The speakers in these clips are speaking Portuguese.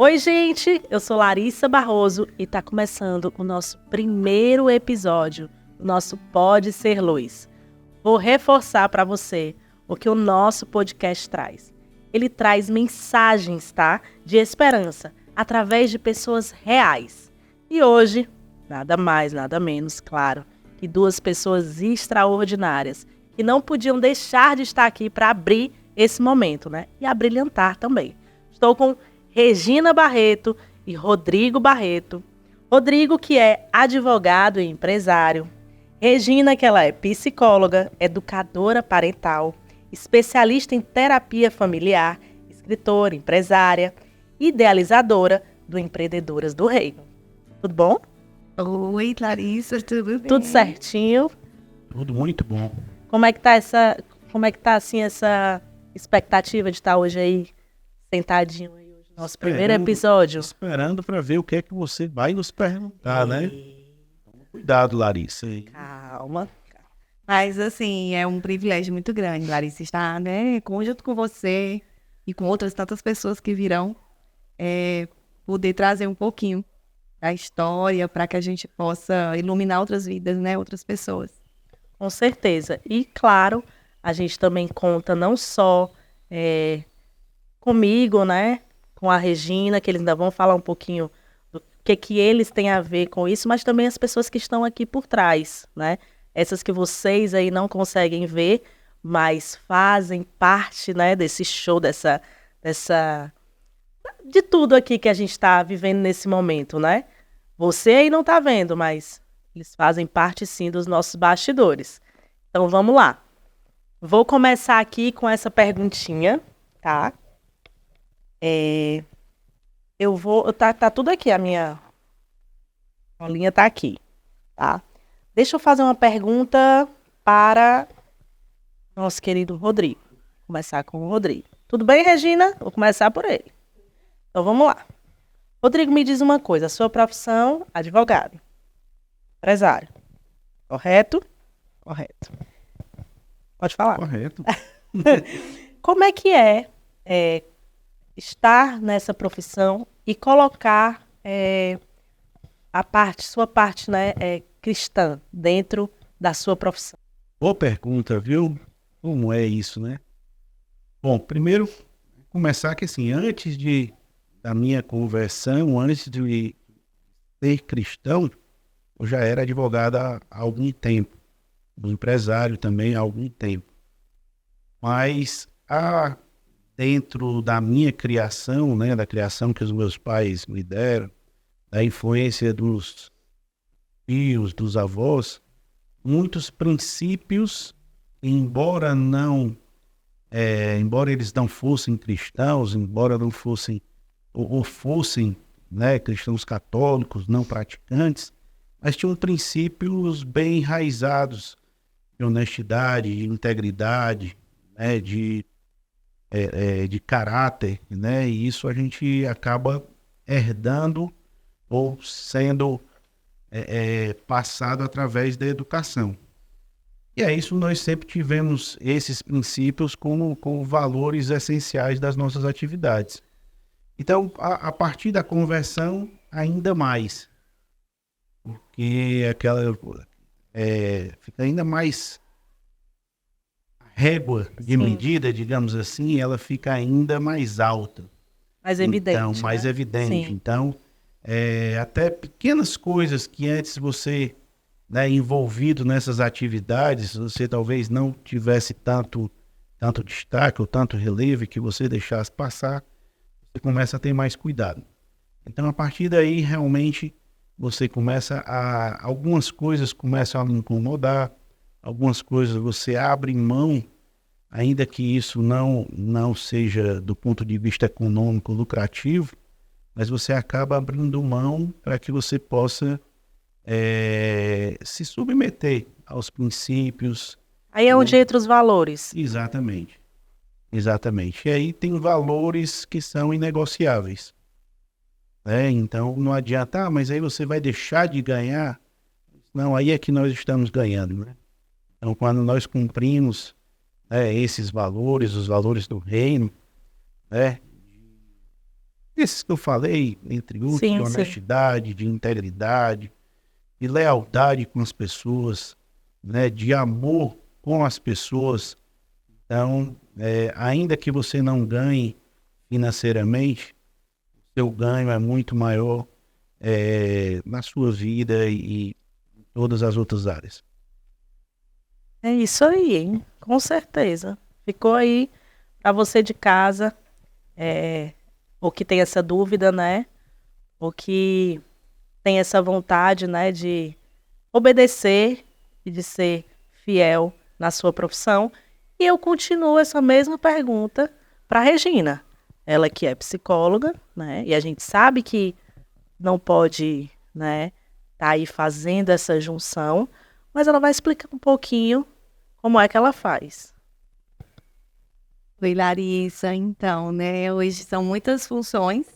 Oi, gente, eu sou Larissa Barroso e está começando o nosso primeiro episódio do nosso Pode Ser Luz. Vou reforçar para você o que o nosso podcast traz. Ele traz mensagens, tá? De esperança, através de pessoas reais. E hoje, nada mais, nada menos, claro, que duas pessoas extraordinárias que não podiam deixar de estar aqui para abrir esse momento, né? E abrilhantar também. Estou com Regina Barreto e Rodrigo Barreto. Rodrigo, que é advogado e empresário. Regina, que ela é psicóloga, educadora parental, especialista em terapia familiar, escritora, empresária, idealizadora do Empreendedoras do Reino. Tudo bom? Oi, Larissa, tudo bem? Tudo certinho? Tudo muito bom. Como é que tá assim essa expectativa de estar hoje aí sentadinho aí hoje, nosso primeiro episódio? Esperando para ver o que é que você vai nos perguntar, né? Cuidado, Larissa. Calma. Mas, assim, é um privilégio muito grande, Larissa, estar, né, junto com você e com outras tantas pessoas que virão, poder trazer um pouquinho da história para que a gente possa iluminar outras vidas, né, outras pessoas. Com certeza. E, claro, a gente também conta não só comigo, né, com a Regina, que eles ainda vão falar um pouquinho do que eles têm a ver com isso, mas também as pessoas que estão aqui por trás, né? Essas que vocês aí não conseguem ver, mas fazem parte, né, desse show, de tudo aqui que a gente está vivendo nesse momento, né? Você aí não está vendo, mas eles fazem parte, sim, dos nossos bastidores. Então, vamos lá. Vou começar aqui com essa perguntinha, tá? Tá tudo aqui, a minha bolinha tá aqui, tá? Deixa eu fazer uma pergunta para nosso querido Rodrigo. Vou começar com o Rodrigo. Tudo bem, Regina? Vou começar por ele. Então, vamos lá. Rodrigo, me diz uma coisa. A sua profissão, advogado. Empresário. Correto? Correto. Pode falar. Correto. Como é que é estar nessa profissão e colocar sua parte, né, cristã dentro da sua profissão? Boa pergunta, viu? Como é isso, né? Bom, primeiro, começar que assim, antes da minha conversão, antes de ser cristão, eu já era advogado há algum tempo. Empresário também há algum tempo. Mas dentro da minha criação, né, da criação que os meus pais me deram, da influência dos tios, dos avós, muitos princípios, embora eles não fossem cristãos, embora não fossem ou fossem, né, cristãos católicos, não praticantes, mas tinham princípios bem enraizados de honestidade, de integridade, né, de caráter, né, e isso a gente acaba herdando ou sendo passado através da educação. E é isso, nós sempre tivemos esses princípios como valores essenciais das nossas atividades. Então, a partir da conversão, ainda mais, porque fica ainda mais régua de medida, digamos assim, ela fica ainda mais alta. Mais evidente. Então, mais evidente. Sim. Então, até pequenas coisas que antes você, né, envolvido nessas atividades, você talvez não tivesse tanto destaque ou tanto relevo que você deixasse passar, você começa a ter mais cuidado. Então, a partir daí, realmente, você algumas coisas começam a lhe incomodar, algumas coisas você abre mão, ainda que isso não seja do ponto de vista econômico lucrativo, mas você acaba abrindo mão para que você possa se submeter aos princípios. Aí é onde entra os valores. Exatamente. E aí tem valores que são inegociáveis. Então não adianta, mas aí você vai deixar de ganhar. Não, aí é que nós estamos ganhando, né? Então, quando nós cumprimos esses valores, os valores do reino, né, esses que eu falei, entre outros, Sim, de sim. honestidade, de integridade, de lealdade com as pessoas, né, de amor com as pessoas. Então, ainda que você não ganhe financeiramente, seu ganho é muito maior na sua vida e em todas as outras áreas. É isso aí, hein? Com certeza. Ficou aí para você de casa, ou que tem essa dúvida, né? Ou que tem essa vontade, né, de obedecer e de ser fiel na sua profissão. E eu continuo essa mesma pergunta para Regina. Ela que é psicóloga, né? E a gente sabe que não pode, né, tá aí fazendo essa junção, mas ela vai explicar um pouquinho como é que ela faz. Oi, Larissa. Então, né? Hoje são muitas funções.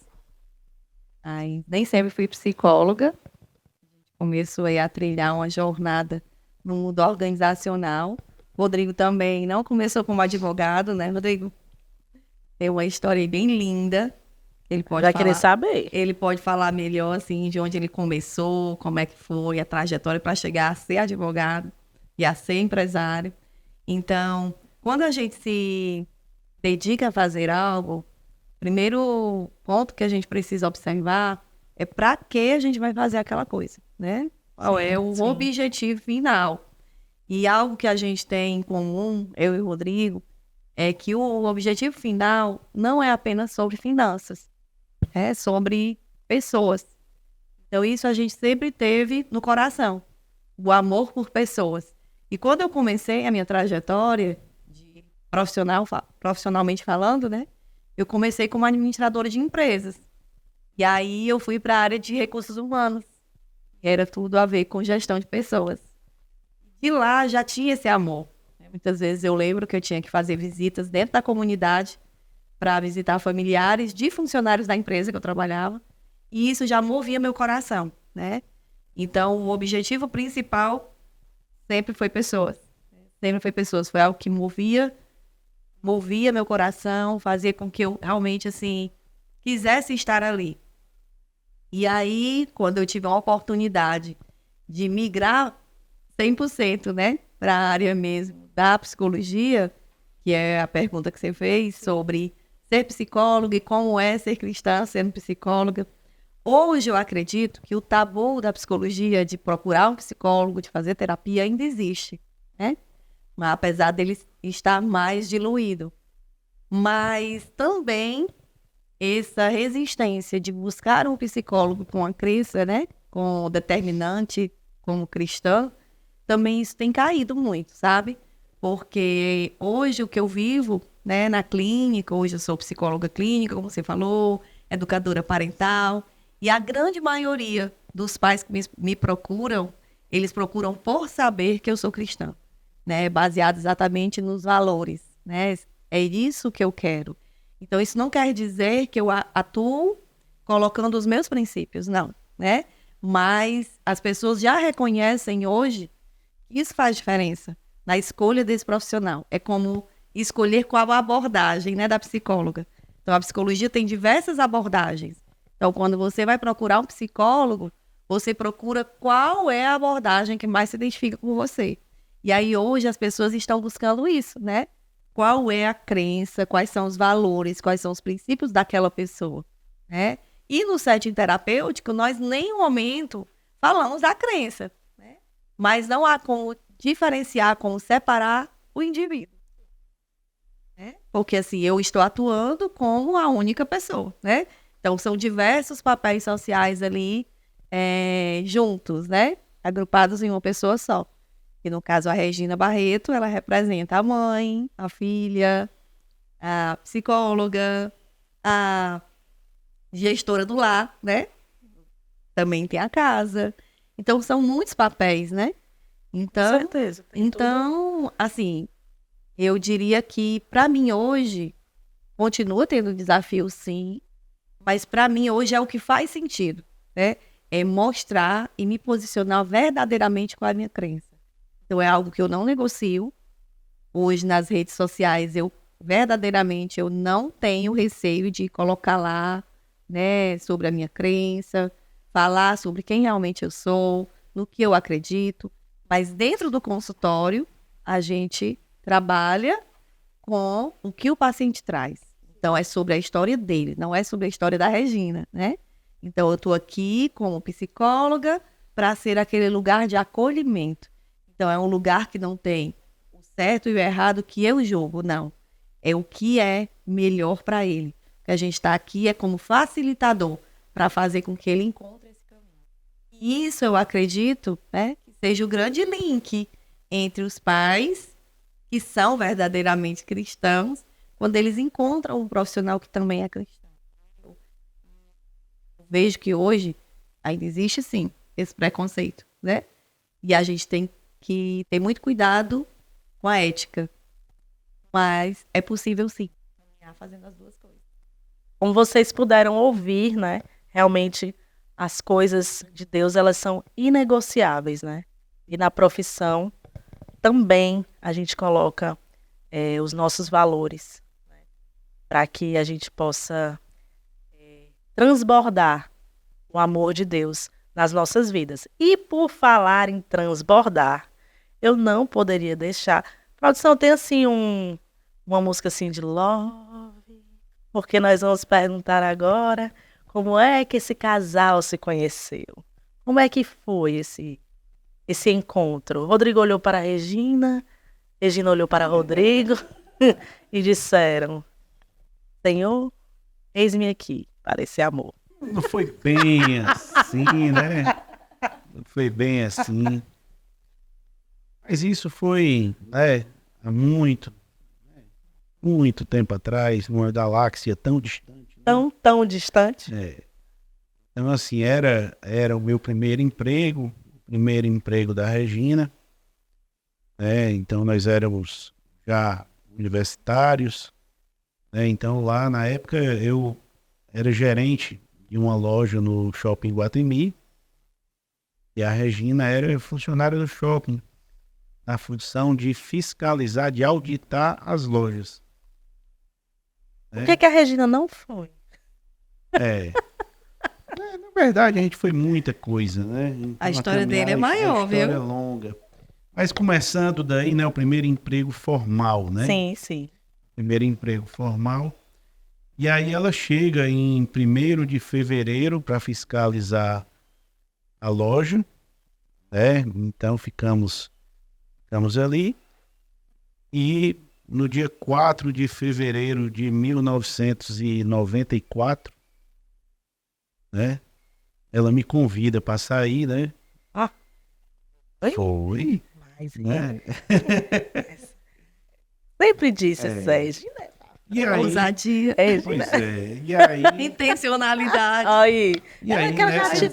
Ai, nem sempre fui psicóloga. Começou aí a trilhar uma jornada no mundo organizacional. Rodrigo também não começou como advogado, né, Rodrigo? Tem uma história bem linda. Ele pode Vai querer falar. saber. Ele pode falar melhor, assim, de onde ele começou, como é que foi a trajetória para chegar a ser advogado e a ser empresário. Então, quando a gente se dedica a fazer algo, primeiro ponto que a gente precisa observar é para que a gente vai fazer aquela coisa, né? Qual é o Sim. objetivo final? E algo que a gente tem em comum, eu e o Rodrigo, é que o objetivo final não é apenas sobre finanças, é sobre pessoas. Então, isso a gente sempre teve no coração, o amor por pessoas. E quando eu comecei a minha trajetória, de profissionalmente falando, né? Eu comecei como administradora de empresas. E aí eu fui para a área de recursos humanos. Era tudo a ver com gestão de pessoas. E lá já tinha esse amor. Muitas vezes eu lembro que eu tinha que fazer visitas dentro da comunidade para visitar familiares de funcionários da empresa que eu trabalhava. E isso já movia meu coração, né? Então, o objetivo principal sempre foi pessoas. Sempre foi pessoas. Foi algo que movia meu coração, fazia com que eu realmente, assim, quisesse estar ali. E aí, quando eu tive a oportunidade de migrar 100%, né, para a área mesmo da psicologia, que é a pergunta que você fez sobre ser psicóloga e como é ser cristã sendo psicóloga. Hoje eu acredito que o tabu da psicologia de procurar um psicólogo, de fazer terapia, ainda existe, né? Mas apesar dele estar mais diluído. Mas também essa resistência de buscar um psicólogo com a crença, né, com determinante como cristã, também isso tem caído muito, sabe? Porque hoje o que eu vivo, né, na clínica, hoje eu sou psicóloga clínica, como você falou, educadora parental, e a grande maioria dos pais que me procuram, eles procuram por saber que eu sou cristã, né, baseado exatamente nos valores, né? É isso que eu quero. Então, isso não quer dizer que eu atuo colocando os meus princípios, não, né? Mas as pessoas já reconhecem hoje que isso faz diferença na escolha desse profissional. É como escolher qual a abordagem, né, da psicóloga. Então, a psicologia tem diversas abordagens. Então, quando você vai procurar um psicólogo, você procura qual é a abordagem que mais se identifica com você. E aí, hoje, as pessoas estão buscando isso, né? Qual é a crença, quais são os valores, quais são os princípios daquela pessoa, né? E no setting terapêutico, nós em nenhum momento falamos da crença, né? Mas não há como diferenciar, como separar o indivíduo, né? Porque assim, eu estou atuando como a única pessoa, né? Então, são diversos papéis sociais ali juntos, né? Agrupados em uma pessoa só. E no caso, a Regina Barreto, ela representa a mãe, a filha, a psicóloga, a gestora do lar, né? Também tem a casa. Então, são muitos papéis, né? Com Então, certeza. Tem tudo. assim, eu diria que, para mim, hoje, continua tendo desafio, sim, mas para mim, hoje, é o que faz sentido, né? É mostrar e me posicionar verdadeiramente com a minha crença. Então, é algo que eu não negocio. Hoje, nas redes sociais, verdadeiramente, eu não tenho receio de colocar lá né, sobre a minha crença, falar sobre quem realmente eu sou, no que eu acredito. Mas dentro do consultório, a gente trabalha com o que o paciente traz. Então, é sobre a história dele, não é sobre a história da Regina, né? Então, eu estou aqui como psicóloga para ser aquele lugar de acolhimento. Então, é um lugar que não tem o certo e o errado que eu julgo, não. É o que é melhor para ele. O que a gente está aqui é como facilitador para fazer com que ele encontre esse caminho. E isso eu acredito, né, que seja o grande link entre os pais que são verdadeiramente cristãos, quando eles encontram um profissional que também é cristão. Eu vejo que hoje ainda existe, sim, esse preconceito, né? E a gente tem que ter muito cuidado com a ética. Mas é possível, sim, caminhar fazendo as duas coisas. Como vocês puderam ouvir, né? Realmente as coisas de Deus, elas são inegociáveis, né? E na profissão também a gente coloca os nossos valores, né? Para que a gente possa transbordar o amor de Deus nas nossas vidas. E por falar em transbordar, eu não poderia deixar. Produção, tem assim uma música assim de love, porque nós vamos perguntar agora como é que esse casal se conheceu. Como é que foi esse encontro? Rodrigo olhou para a Regina, Regina olhou para Rodrigo e disseram: Senhor, eis-me aqui para esse amor. Não foi bem assim, né? Não foi bem assim. Mas isso foi, né, há muito tempo atrás, numa galáxia tão distante. Tão distante. É. Então, assim, era o meu primeiro emprego da Regina. Então, nós éramos já universitários. Então, lá na época, eu era gerente de uma loja no Shopping Guatemi. E a Regina era funcionária do shopping, na função de fiscalizar, de auditar as lojas. Por que a Regina não foi? Na verdade, a gente foi muita coisa, né? Então, A história dele é maior, viu? A história é longa. Mas começando daí, né? O primeiro emprego formal, né? Sim, sim. Primeiro emprego formal. E aí ela chega em 1º de fevereiro para fiscalizar a loja, né? Então ficamos ali. E no dia 4 de fevereiro de 1994, né? Ela me convida para sair, né? Ah. Oi? Foi. Mas, Né? sempre disse, Sérgio. E aí, Ousadia. pois é. E aí, Intencionalidade. Aí, e aí ela nessa...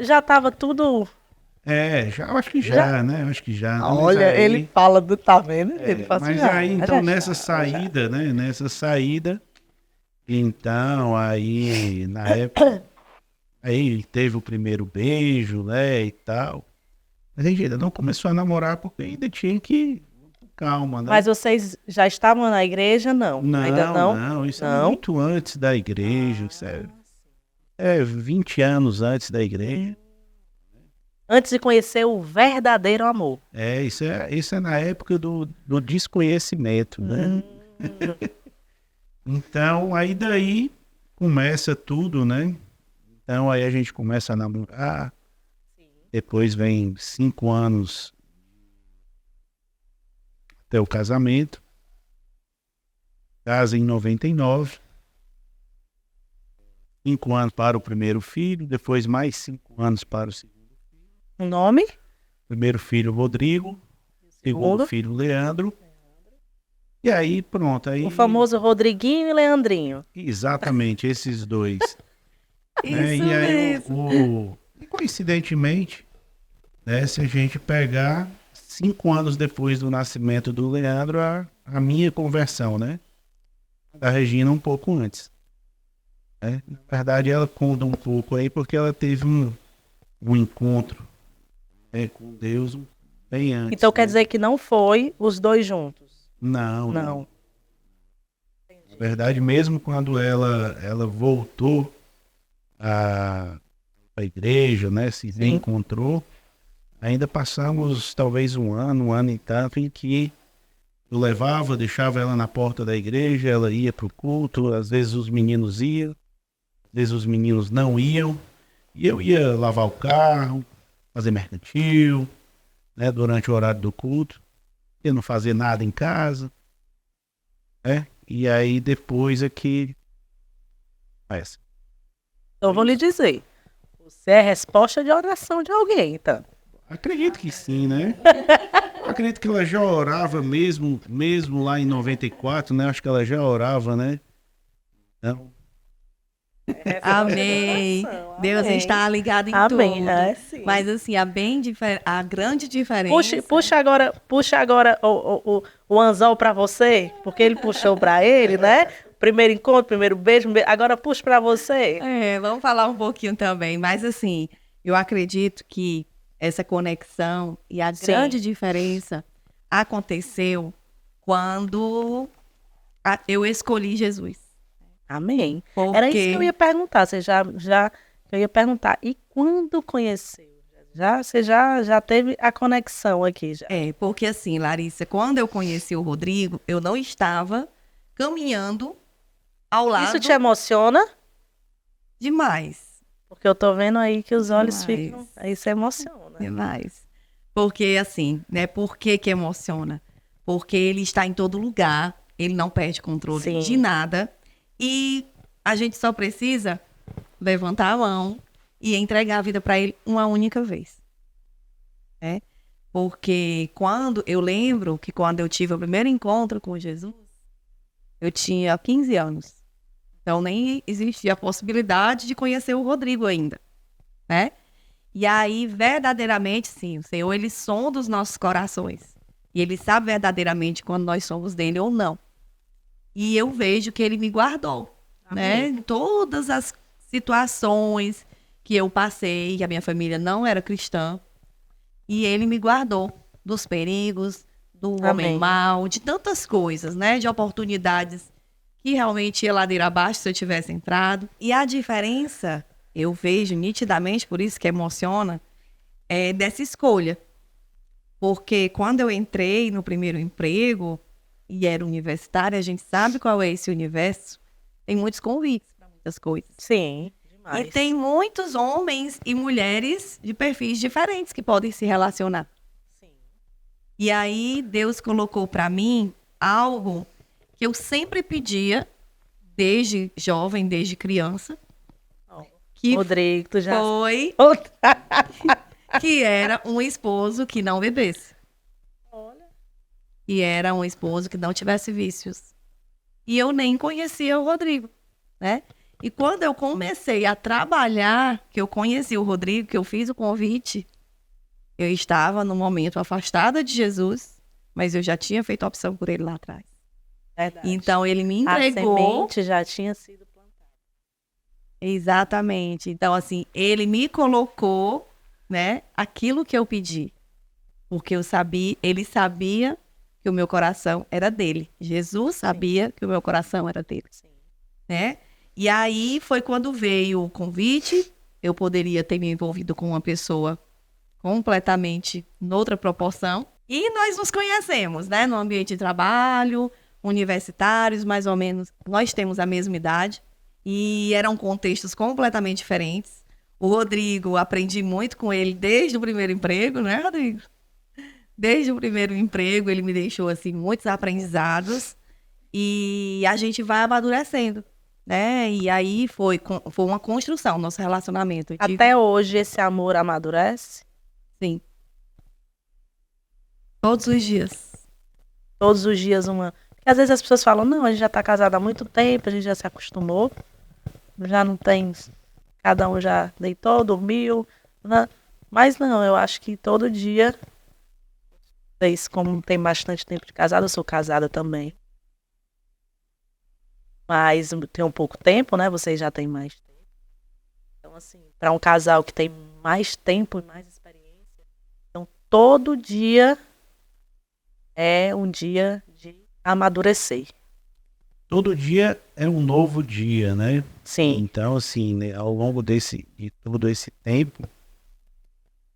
já estava tudo. Eu acho que já, né? Eu acho que já. Né? Olha, Mas aí, ele fala do tá vendo? Ele fala mas assim, aí, já, então, já nessa está, saída, né? Nessa saída, então, aí, na época, aí teve o primeiro beijo, né? E tal. Mas a gente ainda não começou a namorar porque ainda tinha que... Calma, né? Mas vocês já estavam na igreja? Não. Ainda não? Não, isso é Não? muito antes da igreja, isso é 20 anos antes da igreja. Antes de conhecer o verdadeiro amor. Isso é na época do desconhecimento, né? Então, aí daí começa tudo, né? Então, aí a gente começa a namorar. Sim. Depois vem 5 anos até o casamento. Casa em 99. 5 anos para o primeiro filho, depois mais 5 anos para o segundo. O nome? Primeiro filho, Rodrigo. Segundo filho, Leandro. E aí, pronto. Aí, O famoso Rodriguinho e Leandrinho. exatamente, esses dois. Isso E aí, mesmo. e coincidentemente, né, se a gente pegar 5 anos depois do nascimento do Leandro, a minha conversão, né? Da Regina um pouco antes. Né? Na verdade, ela conta um pouco aí porque ela teve um encontro, né, com Deus bem antes. Então quer né? dizer que não foi os dois juntos? Não. Não. Na verdade, mesmo quando ela voltou para a igreja, né, se reencontrou, ainda passamos talvez um ano e tanto, em que eu levava, deixava ela na porta da igreja, ela ia para o culto, às vezes os meninos iam, às vezes os meninos não iam, e eu ia lavar o carro, fazer mercantil, né, durante o horário do culto, eu não fazer nada em casa, né? E aí depois é que essa. Então, eu vou lhe dizer. Você é resposta de oração de alguém, então. Acredito que sim, né? Eu acredito que ela já orava mesmo lá em 94, né? Acho que ela já orava, né? Então, Amém. Deus está ligado em Amém. tudo. É, sim. Mas assim, a grande diferença... Puxa agora o anzol pra você, porque ele puxou pra ele, né? Primeiro encontro, primeiro beijo, agora puxa pra você. Vamos falar um pouquinho também. Mas assim, eu acredito que essa conexão e a grande diferença aconteceu quando eu escolhi Jesus. Amém. Porque... Era isso que eu ia perguntar. Eu ia perguntar. E quando conheceu? Você já teve a conexão aqui já. Porque assim, Larissa, quando eu conheci o Rodrigo, eu não estava caminhando ao lado... Isso te emociona? Demais. Porque eu tô vendo aí que os olhos Demais. ficam... Aí você emociona. Demais. Porque assim, né? Por que emociona? Porque ele está em todo lugar, ele não perde controle de nada. E a gente só precisa levantar a mão e entregar a vida para ele uma única vez. Né? Porque eu lembro que quando eu tive o primeiro encontro com Jesus, eu tinha 15 anos. Então nem existia a possibilidade de conhecer o Rodrigo ainda, né? E aí, verdadeiramente, sim, o Senhor, ele sonda os nossos corações. E ele sabe verdadeiramente quando nós somos dele ou não. E eu vejo que ele me guardou, né? Em todas as situações que eu passei, que a minha família não era cristã. E ele me guardou dos perigos, do homem mau, de tantas coisas, né? De oportunidades que realmente ia ladeira abaixo se eu tivesse entrado. E a diferença, eu vejo nitidamente, por isso que emociona, é dessa escolha. Porque quando eu entrei no primeiro emprego e era universitária, a gente sabe qual é esse universo, tem muitos convites para muitas coisas. Sim, demais. E tem muitos homens e mulheres de perfis diferentes que podem se relacionar. Sim. E aí Deus colocou para mim algo que eu sempre pedia, desde jovem, desde criança. Que Rodrigo, tu já... foi que era um esposo que não bebesse. Olha. E era um esposo que não tivesse vícios. E eu nem conhecia o Rodrigo, né? E quando eu comecei a trabalhar, que eu conheci o Rodrigo, que eu fiz o convite, eu estava no momento afastada de Jesus, mas eu já tinha feito a opção por ele lá atrás. Verdade. Então ele me entregou. A semente já tinha sido plantada. Exatamente. Então, assim, ele me colocou, né, aquilo que eu pedi. Porque ele sabia que o meu coração era dele. Jesus sabia que o meu coração era dele. Sim. Né? E aí foi quando veio o convite. Eu poderia ter me envolvido com uma pessoa completamente noutra proporção. E nós nos conhecemos, né? No ambiente de trabalho, universitários, mais ou menos. Nós temos a mesma idade. E eram contextos completamente diferentes. O Rodrigo, aprendi muito com ele desde o primeiro emprego, né, Rodrigo? Desde o primeiro emprego, ele me deixou, assim, muitos aprendizados. E a gente vai amadurecendo, né? E aí foi uma construção, nosso relacionamento. Até hoje, esse amor amadurece? Sim. Todos os dias. Todos os dias uma... Porque às vezes as pessoas falam, não, a gente já tá casado há muito tempo, a gente já se acostumou. Já não tem... Cada um já deitou, dormiu. Né? Mas não, eu acho que todo dia... Vocês, como tem bastante tempo de casado, eu sou casada também. Mas tem um pouco tempo, né? Vocês já têm mais tempo. Então, assim, para um casal que tem mais tempo e mais experiência, então todo dia é um dia de amadurecer. todo dia é um novo dia, né? Sim, Então, assim, né, ao longo de todo esse tempo,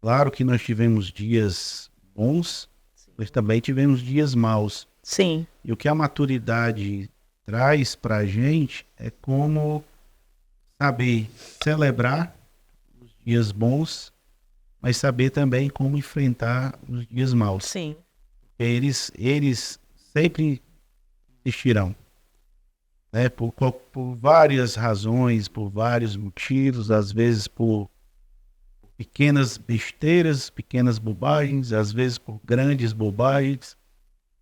claro que nós tivemos dias bons, mas também tivemos dias maus. sim, E o que a maturidade traz para a gente é como saber celebrar os dias bons, mas saber também como enfrentar os dias maus. sim. Eles sempre existirão, né? Por várias razões, por vários motivos, às vezes por pequenas besteiras, pequenas bobagens, às vezes por grandes bobagens.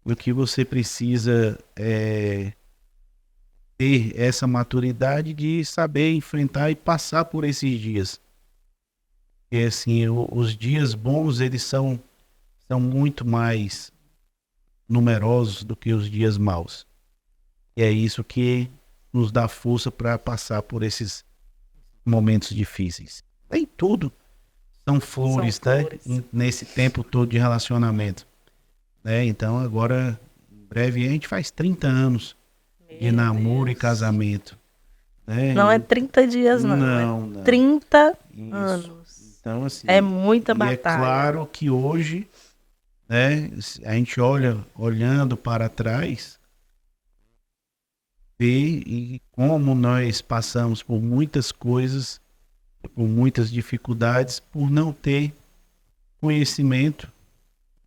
O que você precisa é ter essa maturidade de saber enfrentar e passar por esses dias. E assim, os dias bons, eles são muito mais numerosos do que os dias maus. E é isso que nos dá força para passar por esses momentos difíceis. Nem tudo são flores, São né? flores. Nesse tempo todo de relacionamento, né? Então agora, em breve, a gente faz 30 anos de Meu namoro e Deus. casamento, né? Não é 30 dias, não. Não, É não. 30 Isso. anos. Então, assim, É muita e é batalha. claro que hoje, né, a gente olhando para trás, vê e como nós passamos por muitas coisas, por muitas dificuldades, por não ter conhecimento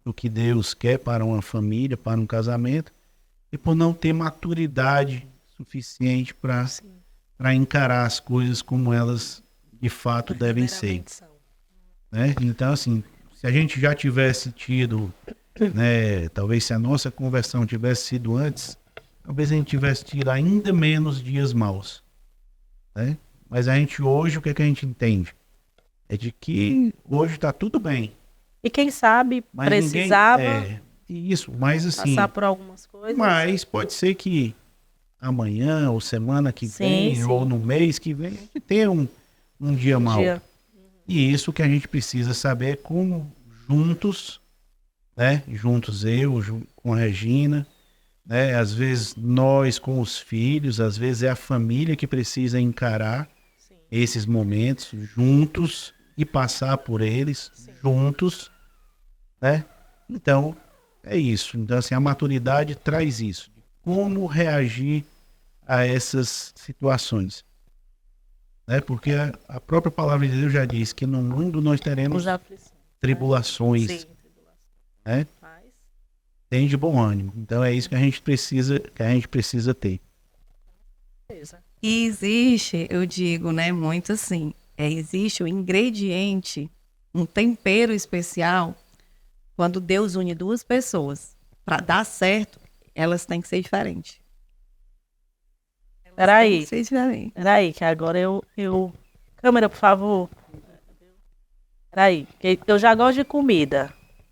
do que Deus quer para uma família, para um casamento, e por não ter maturidade suficiente para encarar as coisas como elas de fato devem ser, né? Então, assim, se a gente já tivesse tido, né, talvez se a nossa conversão tivesse sido antes, talvez a gente tivesse tido ainda menos dias maus, né? Mas a gente hoje, o que é que a gente entende? É de que hoje está tudo bem, E quem sabe mas precisava isso, mas assim, passar por algumas coisas. mas pode ser que amanhã ou semana que Sim, vem sim. ou no mês que vem a gente tenha um dia mau. Dia. E isso que a gente precisa saber é como juntos, né? Juntos com a Regina, né? Às vezes nós com os filhos, às vezes é a família que precisa encarar esses momentos juntos e passar por eles juntos, né? Então, é isso. Então, assim, a maturidade traz isso. Como reagir a essas situações, né? Porque a própria palavra de Deus já diz que no mundo nós teremos Os aflições. tribulações, Sim, né? mas Tem de bom ânimo. Então é isso que a gente precisa ter. beleza. E existe, eu digo, né, muito assim, existe o ingrediente, um tempero especial, quando Deus une duas pessoas. Para dar certo, elas têm que ser diferentes. Tem Peraí, que ser diferente. peraí, que agora eu... Câmera, por favor. Peraí, que eu já gosto de comida,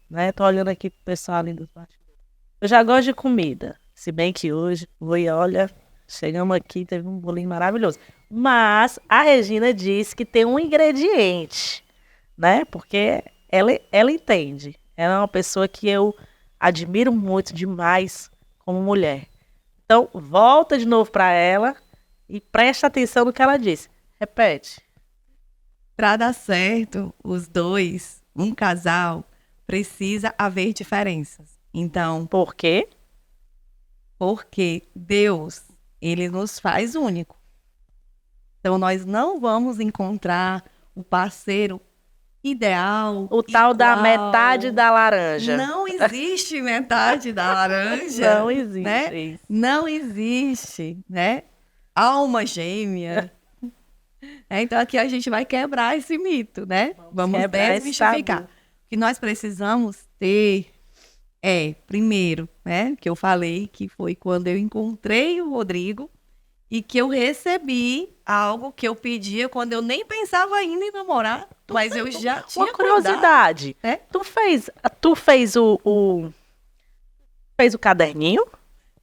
né? Tô olhando aqui pro pessoal ali dos bastidores. Eu já gosto de comida. Se bem que hoje, olha, chegamos aqui, teve um bolinho maravilhoso. Mas a Regina disse que tem um ingrediente, né? Porque ela entende. Ela é uma pessoa que eu admiro muito demais como mulher. Então, volta de novo para ela e presta atenção no que ela disse. Repete. Para dar certo, os dois, um casal, precisa haver diferenças. Então, Por quê? porque Deus, ele nos faz único. Então, nós não vamos encontrar o parceiro ideal. O tal da igual. metade da laranja. Não existe metade da laranja. Não existe né? isso. Não existe, né? Alma gêmea. Então, aqui a gente vai quebrar esse mito, né? Vamos quebrar esse desmistificar. tabu. O que nós precisamos ter primeiro, né? Que eu falei que foi quando eu encontrei o Rodrigo e que eu recebi algo que eu pedia quando eu nem pensava ainda em namorar, mas eu já tinha Uma curiosidade. É? Tu fez o caderninho?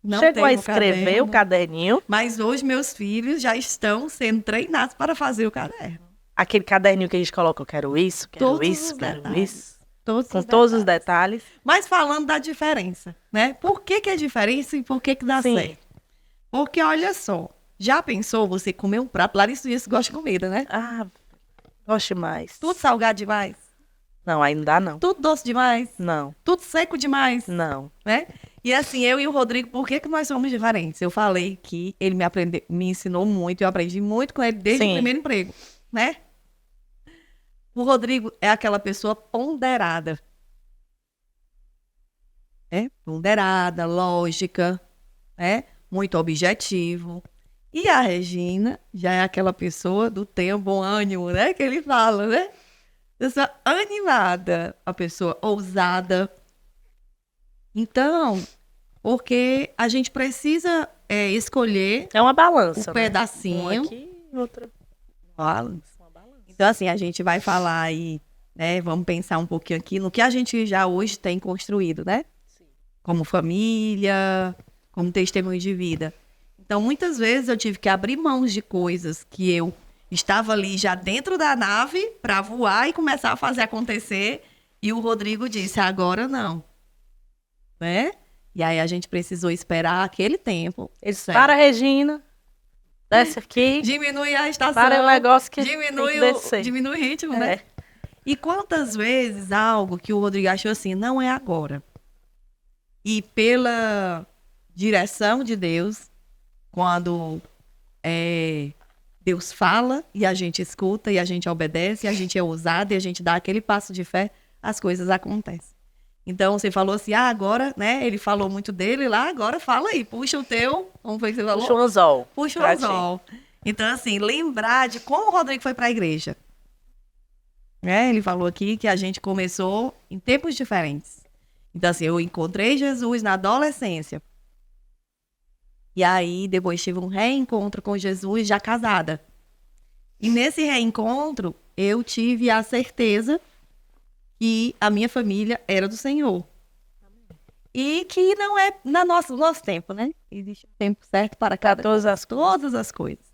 Não Chegou a tenho escrever caderno, o caderninho? mas hoje meus filhos já estão sendo treinados para fazer o caderno. Aquele caderninho que a gente coloca, eu quero isso, quero Todos isso, os quero detalhes. isso. Todos Com os todos os detalhes. detalhes. Mas falando da diferença, né? Por que é diferença e por que dá Sim. certo? Porque, olha só, já pensou você comer um prato? Larissa disse que gosta de comida, né? Ah, gosto mais. Tudo salgado demais, Não, aí não dá, não. tudo doce demais, Não, tudo seco demais, não. né? E assim, eu e o Rodrigo, por que que nós somos diferentes? Eu falei que ele me ensinou muito, eu aprendi muito com ele desde o Sim. primeiro emprego, né? O Rodrigo é aquela pessoa ponderada. Né? Ponderada, lógica, né? Muito objetivo. E a Regina já é aquela pessoa do ter um bom ânimo, né? Que ele fala, né? Pessoa animada, a pessoa ousada. Então, porque a gente precisa escolher É uma balança, o né? pedacinho. Um aqui e outro. Balance. Uma balança. Então, assim, a gente vai falar aí, né? Vamos pensar um pouquinho aqui no que a gente já hoje tem construído, né? Sim. Como família, como testemunho de vida. Então, muitas vezes eu tive que abrir mãos de coisas que eu estava ali já dentro da nave para voar e começar a fazer acontecer. E o Rodrigo disse, agora não. Né? E aí a gente precisou esperar aquele tempo. Eles, certo? para, Regina. Desce aqui. Diminui a estação. Para o negócio que diminui tem que descer. diminui o ritmo, né? É. E quantas vezes algo que o Rodrigo achou assim, não é agora. E pela direção de Deus, quando Deus fala e a gente escuta e a gente obedece, e a gente é ousado e a gente dá aquele passo de fé, as coisas acontecem. Então, você falou assim, agora, né? Ele falou muito dele lá, agora fala aí, puxa o teu, como foi que você falou? Puxa o anzol. Puxa o pra ti. anzol. Então, assim, lembrar de como o Rodrigo foi para a igreja. Né? Ele falou aqui que a gente começou em tempos diferentes. Então, assim, eu encontrei Jesus na adolescência. E aí, depois tive um reencontro com Jesus já casada. E nesse reencontro, eu tive a certeza que a minha família era do Senhor. E que não é no nosso tempo, né? Existe um tempo certo para cada todas as todas as coisas.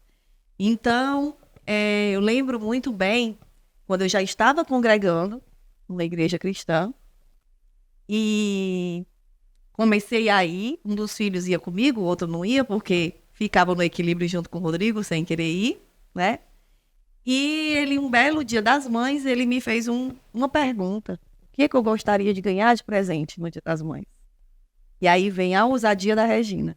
Então, eu lembro muito bem quando eu já estava congregando numa igreja cristã e comecei a ir, um dos filhos ia comigo, o outro não ia, porque ficava no equilíbrio junto com o Rodrigo, sem querer ir, né? E ele, um belo dia das mães, ele me fez uma pergunta. O que eu gostaria de ganhar de presente no dia das mães? E aí vem a ousadia da Regina.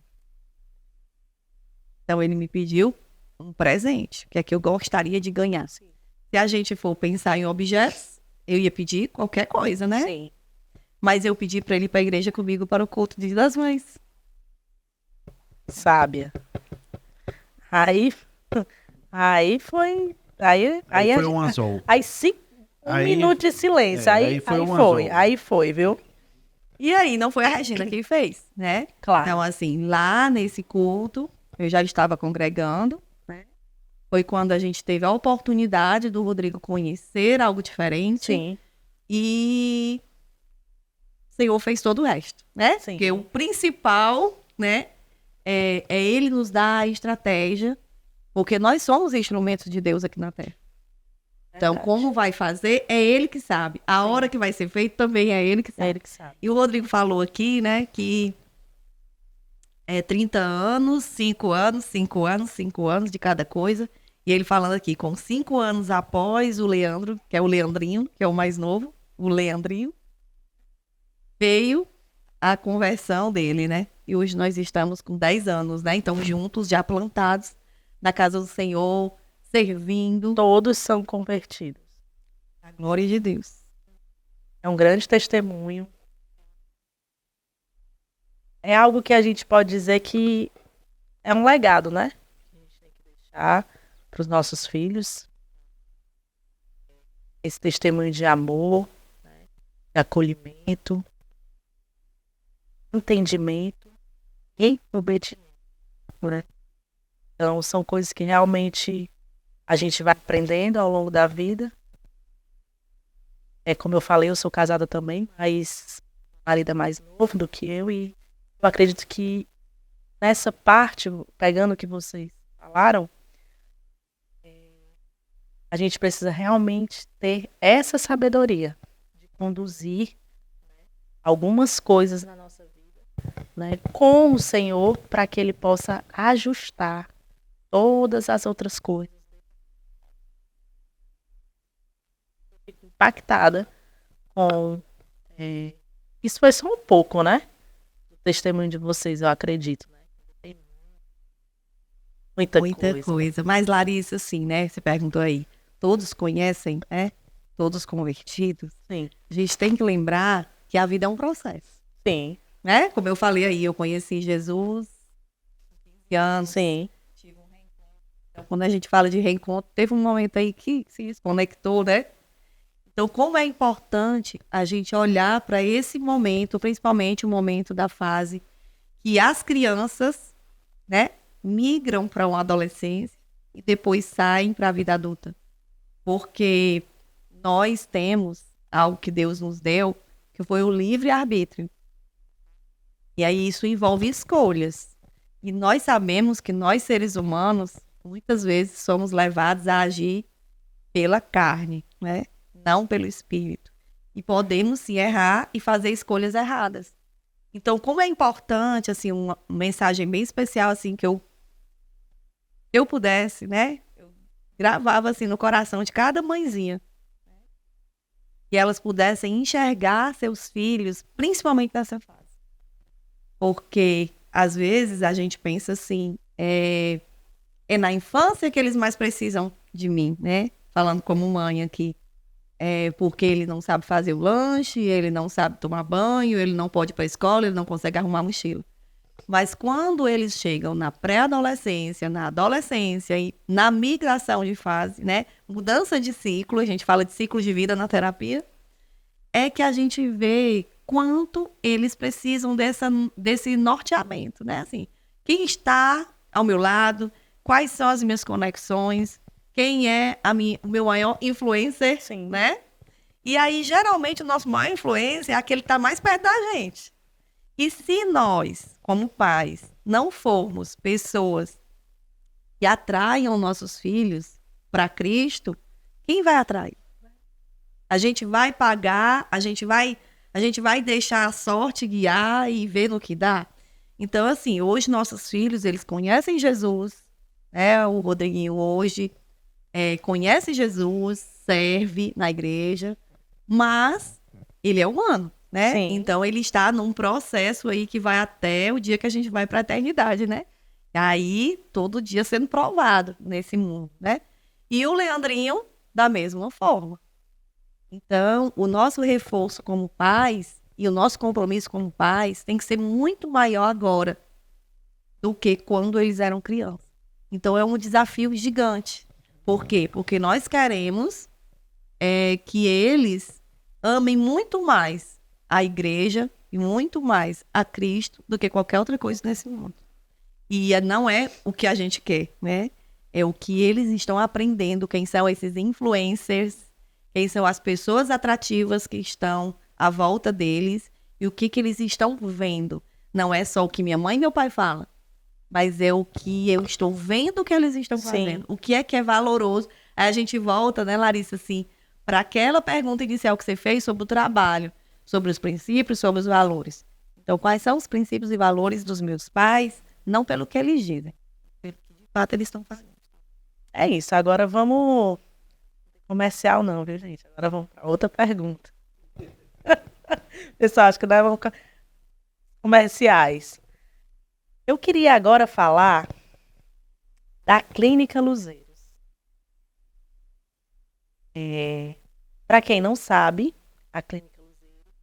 Então, ele me pediu um presente, que é que eu gostaria de ganhar. Se a gente for pensar em objetos, eu ia pedir qualquer coisa, né? Sim. Mas eu pedi para ele ir para a igreja comigo para o culto do Dia das Mães. Sábia. Aí foi. Aí foi um anzol. Aí um Aí- minuto de silêncio. aí foi um foi. anzol. Aí foi, viu? E aí, não foi a Regina quem fez, né? Claro. Então, assim, lá nesse culto, eu já estava congregando, né? Foi quando a gente teve a oportunidade do Rodrigo conhecer algo diferente. Sim. E o Senhor fez todo o resto, né? Sim. Porque o principal, né, é Ele nos dar a estratégia, porque nós somos instrumentos de Deus aqui na Terra. Então, Verdade. como vai fazer, é Ele que sabe. A hora que vai ser feito também é Ele que É sabe. ele que sabe. E o Rodrigo falou aqui, né, que 30 anos, 5 anos, 5 anos, 5 anos de cada coisa. E ele falando aqui, com 5 anos após o Leandro, que é o Leandrinho, que é o mais novo, o Leandrinho, veio a conversão dele, né? E hoje nós estamos com 10 anos, né? Então, juntos, já plantados na casa do Senhor, servindo Todos são convertidos. a glória de Deus. É um grande testemunho. É algo que a gente pode dizer que é um legado, né? Que a gente tem que deixar para os nossos filhos. Esse testemunho de amor, né? De acolhimento, entendimento e obediência, né? Então, são coisas que realmente a gente vai aprendendo ao longo da vida. Como eu falei, eu sou casada também, mas o marido é mais novo do que eu e eu acredito que nessa parte, pegando o que vocês falaram, a gente precisa realmente ter essa sabedoria de conduzir algumas coisas na nossa vida né, com o Senhor para que Ele possa ajustar todas as outras coisas. Fico impactada com... isso foi só um pouco, né? Do testemunho de vocês, eu acredito. Né? Tem muita coisa. Mas, Larissa, assim, né? Você perguntou aí. Todos conhecem, né? Todos convertidos. Sim. A gente tem que lembrar que a vida é um processo. Sim. Né? Como eu falei aí, eu conheci Jesus há 15 anos. Sim. Tive um reencontro. Então, quando a gente fala de reencontro, teve um momento aí que se desconectou, né? Então, como é importante a gente olhar para esse momento, principalmente o momento da fase que as crianças, né, migram para uma adolescência e depois saem para a vida adulta. Porque nós temos algo que Deus nos deu, que foi o livre-arbítrio. E aí isso envolve escolhas. E nós sabemos que nós, seres humanos, muitas vezes somos levados a agir pela carne, né? Não pelo espírito. E podemos sim errar e fazer escolhas erradas. Então, como é importante, assim, uma mensagem bem especial, assim, que eu pudesse, né? Eu gravava, assim, no coração de cada mãezinha. Que elas pudessem enxergar seus filhos, principalmente nessa fase. Porque, às vezes, a gente pensa assim, é na infância que eles mais precisam de mim, né? Falando como mãe aqui. Porque ele não sabe fazer o lanche, ele não sabe tomar banho, ele não pode ir para a escola, ele não consegue arrumar a mochila. Mas quando eles chegam na pré-adolescência, na adolescência e na migração de fase, né? Mudança de ciclo, a gente fala de ciclo de vida na terapia, é que a gente vê quanto eles precisam desse norteamento, né? Assim, quem está ao meu lado, quais são as minhas conexões, quem é o meu maior influencer, Sim. né? E aí, geralmente, o nosso maior influencer é aquele que está mais perto da gente. E se nós, como pais, não formos pessoas que atraiam nossos filhos para Cristo, quem vai atrair? A gente vai pagar, a gente vai deixar a sorte guiar e ver no que dá? Então, assim, hoje nossos filhos, eles conhecem Jesus, né? O Rodriguinho hoje conhece Jesus, serve na igreja, mas ele é humano, né? Sim. Então, ele está num processo aí que vai até o dia que a gente vai para a eternidade, né? E aí, todo dia sendo provado nesse mundo, né? E o Leandrinho, da mesma forma. Então, o nosso reforço como pais e o nosso compromisso como pais tem que ser muito maior agora do que quando eles eram crianças. Então, é um desafio gigante. Por quê? Porque nós queremos que eles amem muito mais a igreja e muito mais a Cristo do que qualquer outra coisa nesse mundo. E não é o que a gente quer, né? É o que eles estão aprendendo, quem são esses influencers, quem são as pessoas atrativas que estão à volta deles e o que eles estão vendo. Não é só o que minha mãe e meu pai falam, mas é o que eu estou vendo que eles estão fazendo. Sim. O que é valoroso. Aí a gente volta, né, Larissa, assim, para aquela pergunta inicial que você fez sobre o trabalho, sobre os princípios, sobre os valores. Então, quais são os princípios e valores dos meus pais? Não pelo que eles dizem, pelo que de fato eles estão fazendo. É isso, agora vamos... Comercial não, viu, gente? Agora vamos para outra pergunta. Pessoal, acho que nós vamos... Comerciais. Eu queria agora falar da Clínica Luzeiros. Para quem não sabe, a Clínica Luzeiros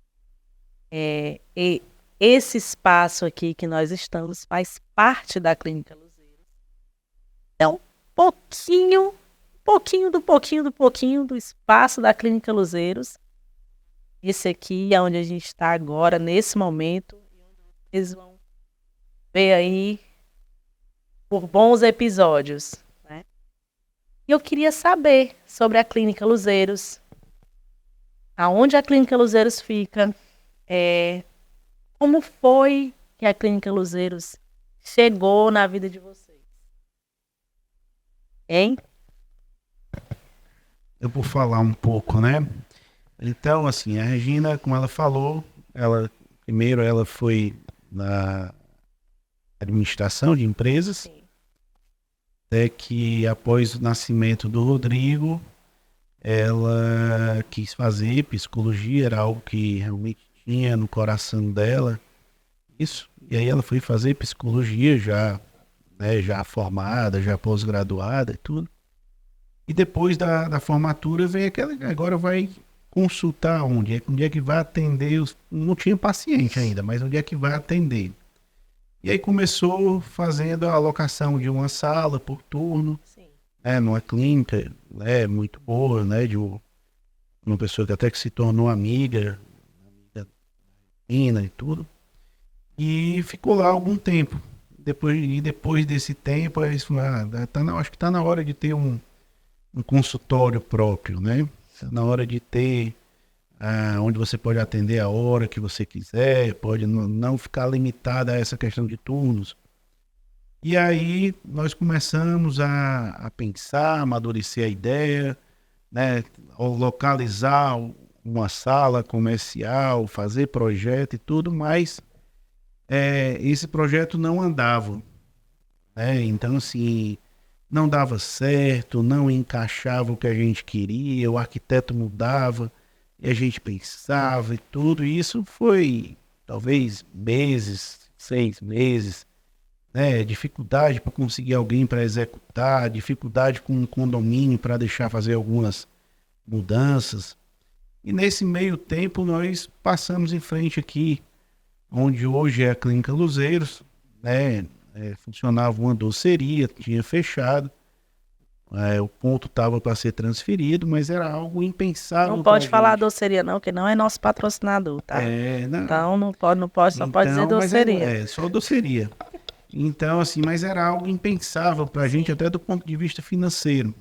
esse espaço aqui que nós estamos faz parte da Clínica Luzeiros. É um pouquinho do espaço da Clínica Luzeiros. Esse aqui é onde a gente está agora, nesse momento. Eles vão ver aí por bons episódios, né? E eu queria saber sobre a Clínica Luzeiros, aonde a Clínica Luzeiros fica, como foi que a Clínica Luzeiros chegou na vida de vocês? Hein? Eu vou falar um pouco, né? Então, assim, a Regina, como ela falou, primeiro ela foi na administração de empresas. Sim. Até que após o nascimento do Rodrigo, ela quis fazer psicologia, era algo que realmente tinha no coração dela. Isso. E aí ela foi fazer psicologia já, né, já formada, já pós-graduada e tudo. E depois da formatura veio aquela, agora vai consultar onde é que vai atender, não tinha paciente ainda, mas onde é que vai atender. E aí começou fazendo a alocação de uma sala por turno, Sim. numa clínica, muito boa, né, de uma pessoa que até que se tornou amiga e tudo. E ficou lá algum tempo. Depois desse tempo, eles falaram, acho que está na hora de ter um consultório próprio, né? Tá na hora de ter onde você pode atender a hora que você quiser, pode não ficar limitada a essa questão de turnos. E aí nós começamos a pensar, amadurecer a ideia, né? Localizar uma sala comercial, fazer projeto e tudo, mas esse projeto não andava, né? Então, assim, não dava certo, não encaixava o que a gente queria, o arquiteto mudava e a gente pensava e tudo. E isso foi, talvez, 6 meses, né? Dificuldade para conseguir alguém para executar, dificuldade com um condomínio para deixar fazer algumas mudanças. E nesse meio tempo nós passamos em frente aqui, onde hoje é a Clínica Luzeiros, né? Funcionava uma doceria, tinha fechado, o ponto estava para ser transferido, mas era algo impensável. Não pode pra falar gente. doceria não, que não é nosso patrocinador, tá? Não. Então não pode, só pode dizer Então, mas doceria. só doceria. Então, assim, mas era algo impensável para a gente, até do ponto de vista financeiro.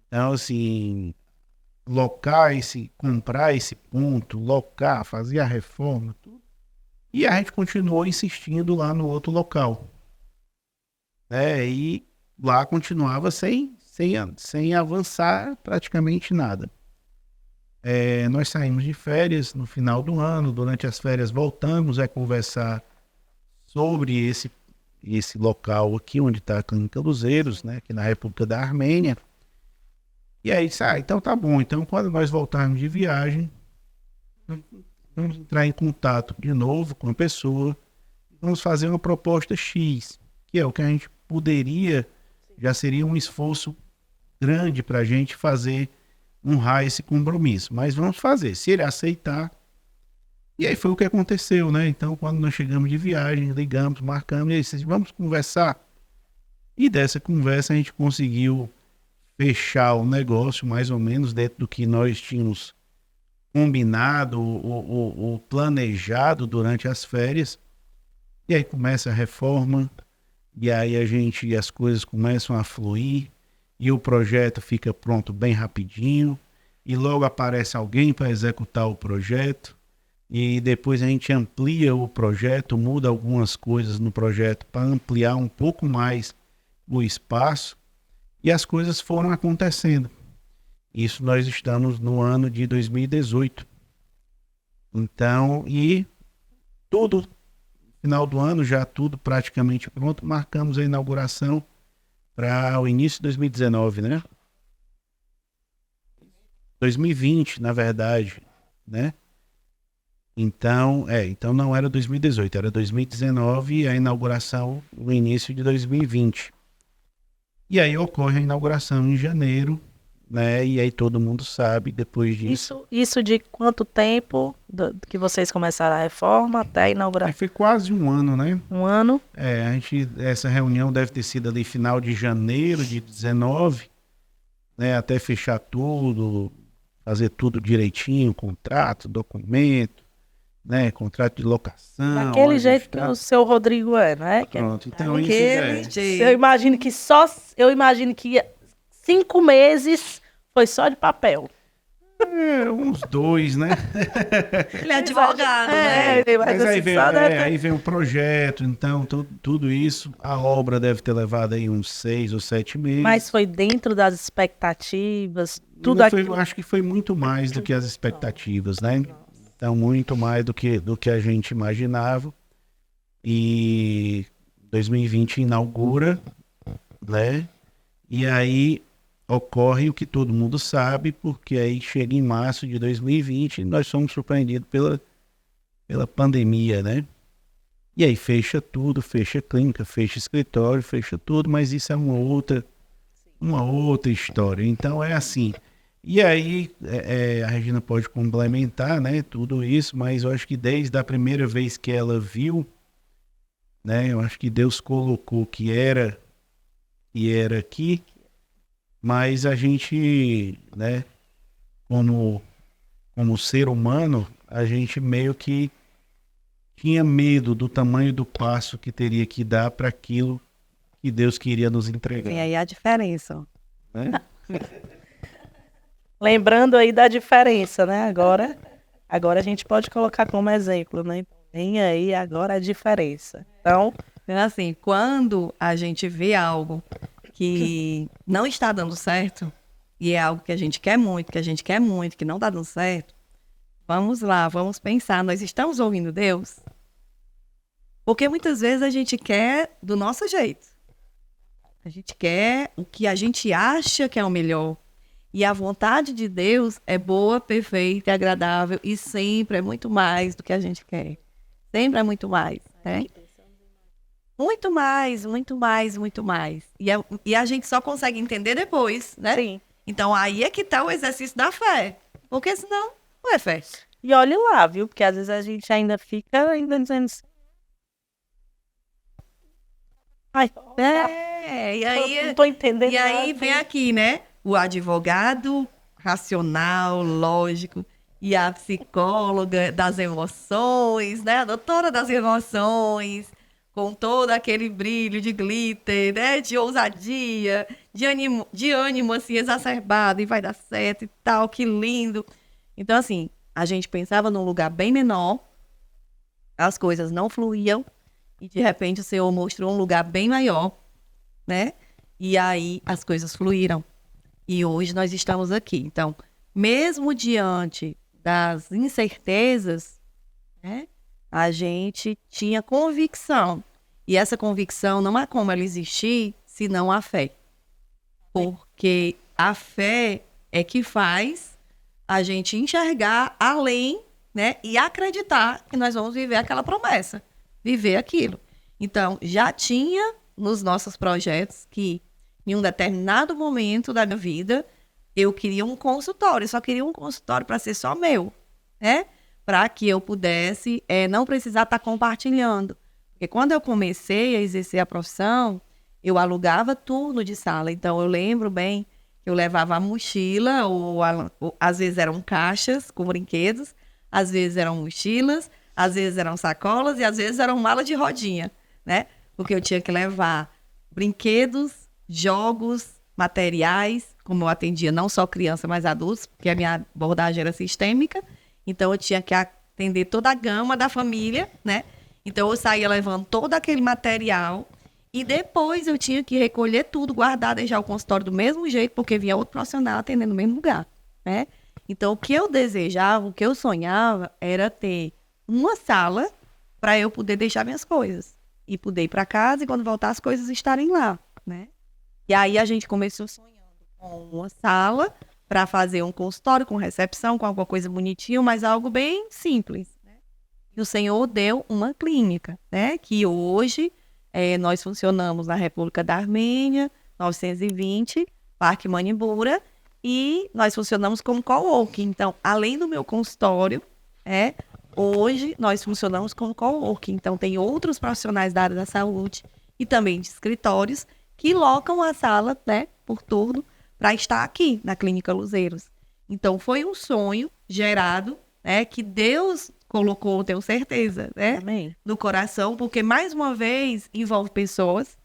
Então, assim, comprar esse ponto, locar, fazer a reforma, tudo. E a gente continuou insistindo lá no outro local. E lá continuava sem avançar praticamente nada. Nós saímos de férias no final do ano, durante as férias voltamos a conversar sobre esse local aqui, onde está a Clínica Luzeiros, né, aqui na República da Armênia. E aí disse, então tá bom, então quando nós voltarmos de viagem, vamos entrar em contato de novo com a pessoa, vamos fazer uma proposta X, que é o que a gente poderia, já seria um esforço grande para a gente honrar esse compromisso, mas vamos fazer, se ele aceitar. E aí foi o que aconteceu, né? Então, quando nós chegamos de viagem, ligamos, marcamos, e aí disse, vamos conversar. E dessa conversa a gente conseguiu fechar o negócio mais ou menos dentro do que nós tínhamos combinado ou planejado durante as férias. E aí começa a reforma, e aí as coisas começam a fluir, e o projeto fica pronto bem rapidinho, e logo aparece alguém para executar o projeto, e depois a gente amplia o projeto, muda algumas coisas no projeto para ampliar um pouco mais o espaço, e as coisas foram acontecendo. Isso nós estamos no ano de 2018. Então, e tudo, final do ano, já tudo praticamente pronto, marcamos a inauguração para o início de 2019, né? 2020, na verdade, né? Então não era 2018, era 2019 e a inauguração no início de 2020. E aí ocorre a inauguração em janeiro, né? E aí todo mundo sabe, depois disso... Isso de quanto tempo que vocês começaram a reforma até a inauguração? Foi quase um ano, né? Um ano? Essa reunião deve ter sido ali final de janeiro de 19, né? Até fechar tudo, fazer tudo direitinho, contrato, documento, né? Contrato de locação. Daquele jeito que o seu Rodrigo é, não é? Pronto, então Aquele isso jeito. Eu imagino que 5 meses foi só de papel. uns 2, né? Ele é advogado, né? Mas aí vem, deve aí vem o projeto, então tudo isso, a obra deve ter levado aí uns 6 ou 7 meses. Mas foi dentro das expectativas, tudo Não foi- aquilo. Acho que foi muito mais do que as expectativas, né? Então, muito mais do que a gente imaginava. e 2020 inaugura, né? E aí ocorre o que todo mundo sabe, porque aí chega em março de 2020 e nós somos surpreendidos pela pandemia, né? E aí fecha tudo, fecha clínica, fecha escritório, fecha tudo, mas isso é uma outra história. Então é assim. E aí a Regina pode complementar, né, tudo isso, mas eu acho que desde a primeira vez que ela viu, né, eu acho que Deus colocou que era aqui, mas a gente, né, como ser humano, a gente meio que tinha medo do tamanho do passo que teria que dar para aquilo que Deus queria nos entregar. Tem aí a diferença. Né? Lembrando aí da diferença, né? Agora a gente pode colocar como exemplo, né? Tem aí agora a diferença. Então, Assim, quando a gente vê algo que não está dando certo, e é algo que a gente quer muito, que não está dando certo, vamos lá, vamos pensar, nós estamos ouvindo Deus? Porque muitas vezes a gente quer do nosso jeito. A gente quer o que a gente acha que é o melhor. E a vontade de Deus é boa, perfeita e agradável, e sempre é muito mais do que a gente quer. Sempre é muito mais, né? Muito mais, muito mais, muito mais. E a gente só consegue entender depois, né? sim. Então, aí é que tá o exercício da fé. Porque senão, não é fé. E olhe lá, viu? Porque às vezes a gente ainda fica dizendo assim. Ai, E aí, eu não tô entendendo e aí nada. vem aqui, né? O advogado racional, lógico, e a psicóloga das emoções, né? A doutora das emoções, com todo aquele brilho de glitter, né? De ousadia, de ânimo assim, exacerbado, e vai dar certo e tal, que lindo. Então, assim, a gente pensava num lugar bem menor, as coisas não fluíam, e de repente o Senhor mostrou um lugar bem maior, né? E aí as coisas fluíram. E hoje nós estamos aqui. Então, mesmo diante das incertezas, né, a gente tinha convicção. E essa convicção não há como ela existir senão a fé. Porque a fé é que faz a gente enxergar além, né, e acreditar que nós vamos viver aquela promessa, viver aquilo. Então, já tinha nos nossos projetos que em um determinado momento da minha vida, eu queria um consultório, só queria um consultório para ser só meu, né? Para que eu pudesse não precisar estar compartilhando. Porque quando eu comecei a exercer a profissão, eu alugava turno de sala. Então, eu lembro bem que eu levava a mochila, ou às vezes eram caixas com brinquedos, às vezes eram mochilas, às vezes eram sacolas e às vezes eram malas de rodinha, né? Porque eu tinha que levar brinquedos, jogos, materiais, como eu atendia não só criança, mas adultos, porque a minha abordagem era sistêmica, então eu tinha que atender toda a gama da família, né? Então eu saía levando todo aquele material e depois eu tinha que recolher tudo, guardar, deixar o consultório do mesmo jeito, porque vinha outro profissional atendendo no mesmo lugar, né? Então o que eu desejava, o que eu sonhava era ter uma sala para eu poder deixar minhas coisas e poder ir para casa e quando voltar as coisas estarem lá, né? E aí a gente começou sonhando com uma sala para fazer um consultório com recepção, com alguma coisa bonitinha, mas algo bem simples, né? E o Senhor deu uma clínica, né? Que hoje nós funcionamos na República da Armênia, 920, Parque Manibura, e nós funcionamos como coworking. Então, além do meu consultório, hoje nós funcionamos como coworking. Então, tem outros profissionais da área da saúde e também de escritórios que locam a sala, né, por turno, para estar aqui na Clínica Luzeiros. Então, foi um sonho gerado, né, que Deus colocou, tenho certeza, né, Amém. no coração, porque, mais uma vez, envolve pessoas,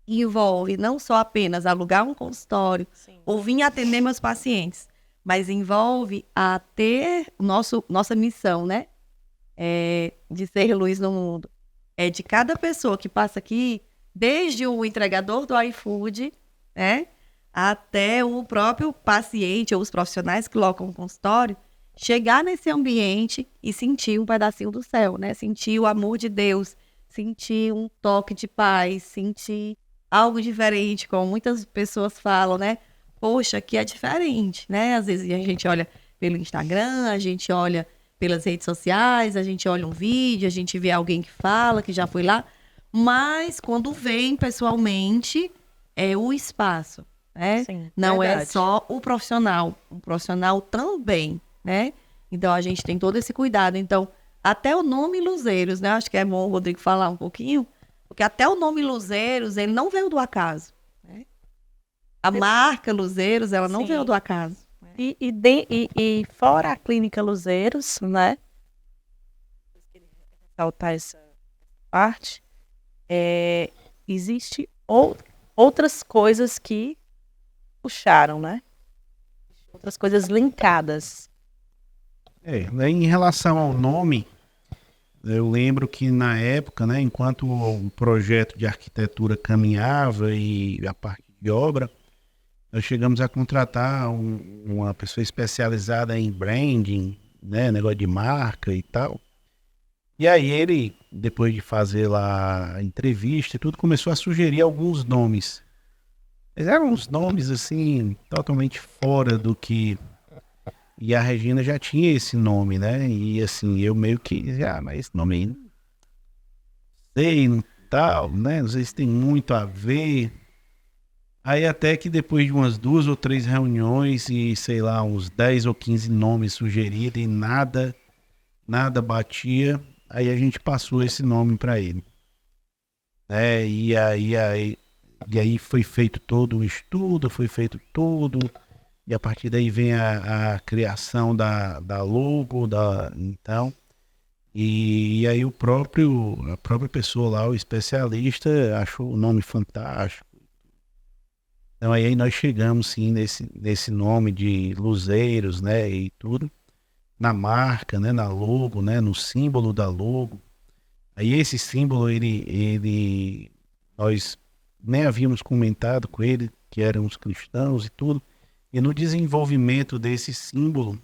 envolve não só apenas alugar um consultório, Sim. ou vir atender meus pacientes, mas envolve a ter nossa missão, né, de ser luz no mundo. É de cada pessoa que passa aqui, desde o entregador do iFood, né, até o próprio paciente ou os profissionais que locam o consultório, chegar nesse ambiente e sentir um pedacinho do céu, né? Sentir o amor de Deus, sentir um toque de paz, sentir algo diferente, como muitas pessoas falam, né? Poxa, aqui é diferente, né? Às vezes a gente olha pelo Instagram, a gente olha pelas redes sociais, a gente olha um vídeo, a gente vê alguém que fala, que já foi lá, mas quando vem pessoalmente, é o espaço, né? Sim, Não é verdade. só o profissional também, né? Então a gente tem todo esse cuidado. Então, até o nome Luzeiros, né? Acho que é bom o Rodrigo falar um pouquinho, porque até o nome Luzeiros, ele não veio do acaso, né? A marca Luzeiros, ela não Sim. veio do acaso. E fora a Clínica Luzeiros, né? Saltar essa parte, existe outras coisas que puxaram, né? Outras coisas linkadas. Né, em relação ao nome, eu lembro que na época, né, enquanto o projeto de arquitetura caminhava e a parte de obra, nós chegamos a contratar uma pessoa especializada em branding, né, negócio de marca e tal. E aí ele, depois de fazer lá a entrevista e tudo, começou a sugerir alguns nomes. Mas eram uns nomes, assim, totalmente fora do que... E a Regina já tinha esse nome, né? E assim, eu meio que dizia, mas esse nome aí, não sei, não tal, né? Não sei se tem muito a ver. Aí até que depois de umas 2 ou 3 reuniões e, sei lá, uns 10 ou 15 nomes sugeridos e nada batia, aí a gente passou esse nome para ele. E aí foi feito todo o estudo, foi feito tudo, e a partir daí vem a criação da logo, então, e aí a própria pessoa lá, o especialista, achou o nome fantástico. Então aí nós chegamos sim nesse nome de Luzeiros, né, e tudo, na marca, né, na logo, né, no símbolo da logo. Aí esse símbolo, nós nem havíamos comentado com ele que éramos cristãos e tudo, e no desenvolvimento desse símbolo,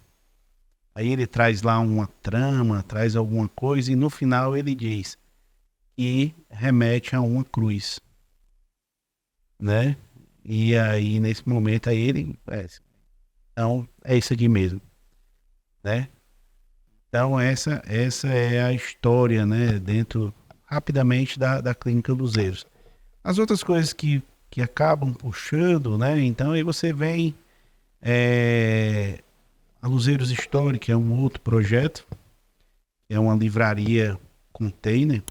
aí ele traz lá uma trama, traz alguma coisa, e no final ele diz que remete a uma cruz, né? E aí, nesse momento, aí ele... então, é isso aqui mesmo, né? Então, essa é a história, né? Dentro, rapidamente, da Clínica Luzeiros. As outras coisas que acabam puxando, né? Então, aí você vem... a Luzeiros Story, que é um outro projeto, é uma livraria container,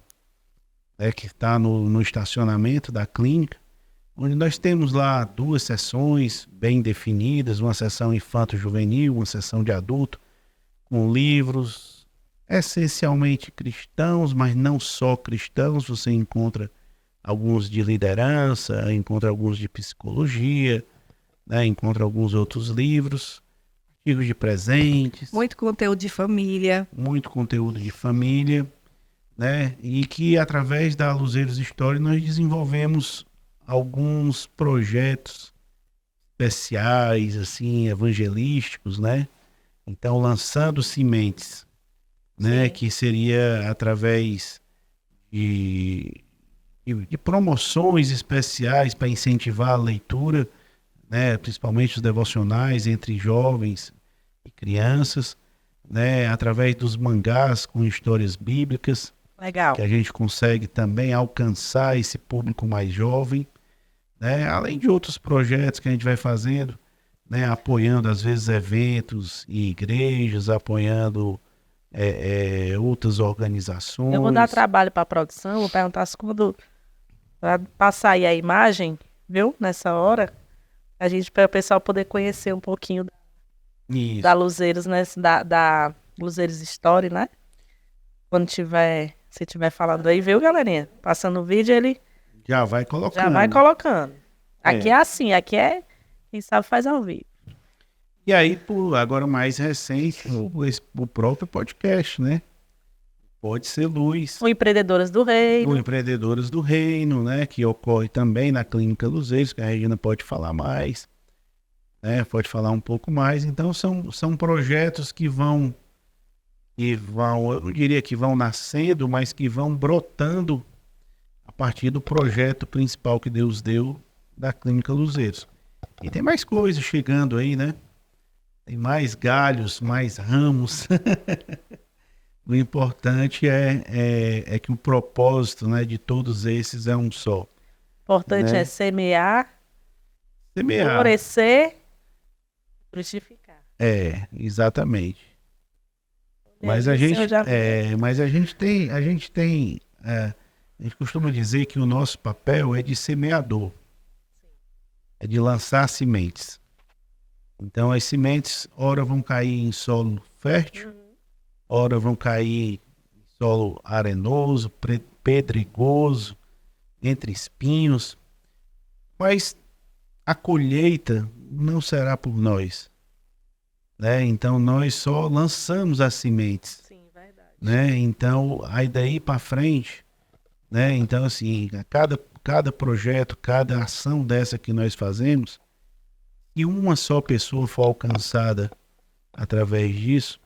né, que está no estacionamento da clínica, onde nós temos lá 2 sessões bem definidas, uma sessão infanto-juvenil, uma sessão de adulto, com livros essencialmente cristãos, mas não só cristãos. Você encontra alguns de liderança, encontra alguns de psicologia, né, encontra alguns outros livros, artigos de presentes, Muito conteúdo de família. muito conteúdo de família, né? E que através da Luzeiros Story nós desenvolvemos alguns projetos especiais, assim, evangelísticos, né? Então, lançando sementes, né? Sim. Que seria através de promoções especiais para incentivar a leitura, né? Principalmente os devocionais entre jovens e crianças, né? Através dos mangás com histórias bíblicas, Legal. que a gente consegue também alcançar esse público mais jovem, né? Além de outros projetos que a gente vai fazendo, né? Apoiando às vezes eventos e igrejas, apoiando outras organizações. Eu vou dar trabalho para a produção, vou perguntar se quando para passar aí a imagem, viu? Nessa hora, para o pessoal poder conhecer um pouquinho Isso. da Luzeiros, né? Da Luzeiros Story, né? Quando se tiver falando aí, viu, galerinha? Passando o vídeo, ele Já vai colocando. já vai colocando. Aqui é assim, aqui é quem sabe faz ao vivo. E aí, agora mais recente, o próprio podcast, né? Pode ser Luz. O Empreendedoras do Reino. O Empreendedoras do Reino, né? Que ocorre também na Clínica Luzeiros, que a Regina pode falar mais. né? Pode falar um pouco mais. Então, são projetos eu não diria que vão nascendo, mas que vão brotando a partir do projeto principal que Deus deu da Clínica Luzeiros. E tem mais coisas chegando aí, né? Tem mais galhos, mais ramos. O importante é que o propósito, né, de todos esses é um só. O importante Né? é semear, Semear. florescer, frutificar. Exatamente. E Mas aí a o gente, Senhor já a gente costuma dizer que o nosso papel é de semeador, é de lançar sementes. Então as sementes, ora vão cair em solo fértil, ora vão cair em solo arenoso, pedregoso, entre espinhos, mas a colheita não será por nós, né? Então nós só lançamos as sementes, Sim, verdade. né? Então aí daí para frente, né? Então assim, cada projeto, cada ação dessa que nós fazemos, e uma só pessoa for alcançada através disso,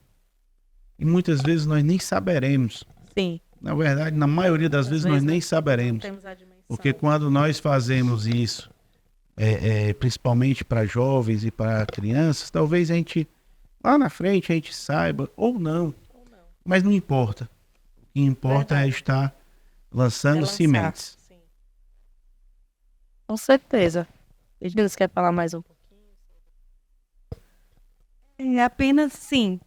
e muitas vezes nós nem saberemos. Sim. Na verdade, na maioria das vezes nós nem Não saberemos. temos a dimensão. Porque quando nós fazemos isso, principalmente para jovens e para crianças, talvez a gente, lá na frente, a gente saiba, ou não. Mas não importa. O que importa é estar lançando lançar, sementes. sim. Com certeza. Edilson, quer falar mais um pouquinho? É apenas, sim,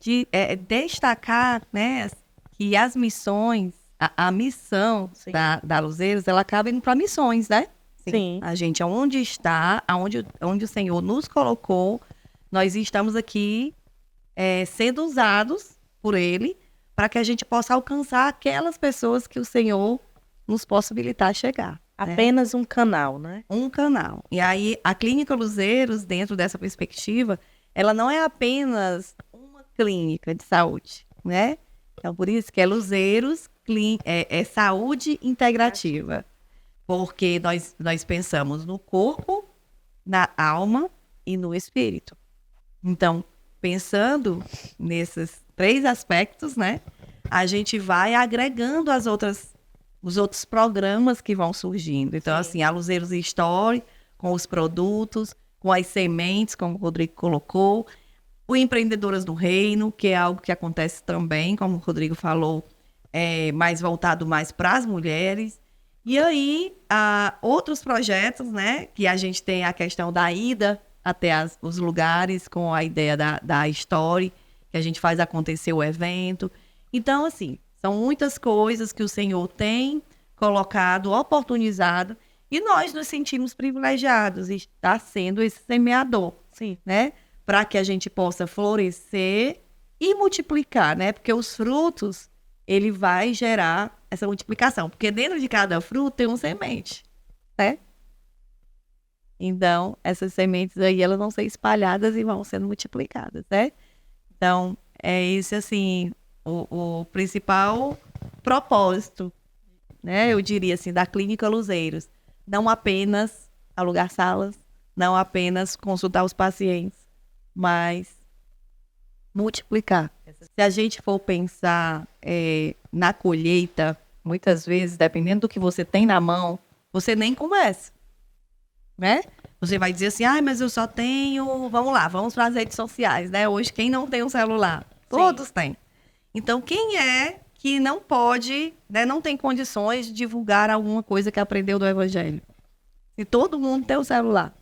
destacar, né, que as missões, a missão Sim. da Luzeiros, ela acaba indo para missões, né? Sim. A gente, aonde está, onde o Senhor nos colocou, nós estamos aqui sendo usados por Ele para que a gente possa alcançar aquelas pessoas que o Senhor nos possibilitar chegar. Apenas um canal, né? Um canal. E aí, a Clínica Luzeiros, dentro dessa perspectiva, ela não é apenas uma clínica de saúde, né? Então, por isso que é Luzeiros, é saúde integrativa. Porque nós pensamos no corpo, na alma e no espírito. Então, pensando nesses 3 aspectos, né? A gente vai agregando os outros programas que vão surgindo. Então, Sim. assim, a Luzeiros Story, com os produtos, com as sementes, como o Rodrigo colocou, o Empreendedoras do Reino, que é algo que acontece também, como o Rodrigo falou, mais voltado mais para as mulheres. E aí, outros projetos, né, que a gente tem a questão da ida até os lugares, com a ideia da Story, que a gente faz acontecer o evento. Então, assim, são muitas coisas que o Senhor tem colocado, oportunizado, e nós nos sentimos privilegiados, está sendo esse semeador, Sim. né? Para que a gente possa florescer e multiplicar, né? Porque os frutos, ele vai gerar essa multiplicação. Porque dentro de cada fruto tem uma semente, né? Então, essas sementes aí, elas vão ser espalhadas e vão sendo multiplicadas, né? Então, é isso, assim, o principal propósito, né? Eu diria assim, da Clínica Luzeiros. Não apenas alugar salas, não apenas consultar os pacientes, mas multiplicar. Se a gente for pensar na colheita, muitas vezes, dependendo do que você tem na mão, você nem começa, né? Você vai dizer assim, mas eu só tenho... Vamos lá, vamos para as redes sociais, né? Hoje, quem não tem um celular? Todos têm. Então, quem é que não pode, né, não tem condições de divulgar alguma coisa que aprendeu do Evangelho? Se todo mundo tem um celular.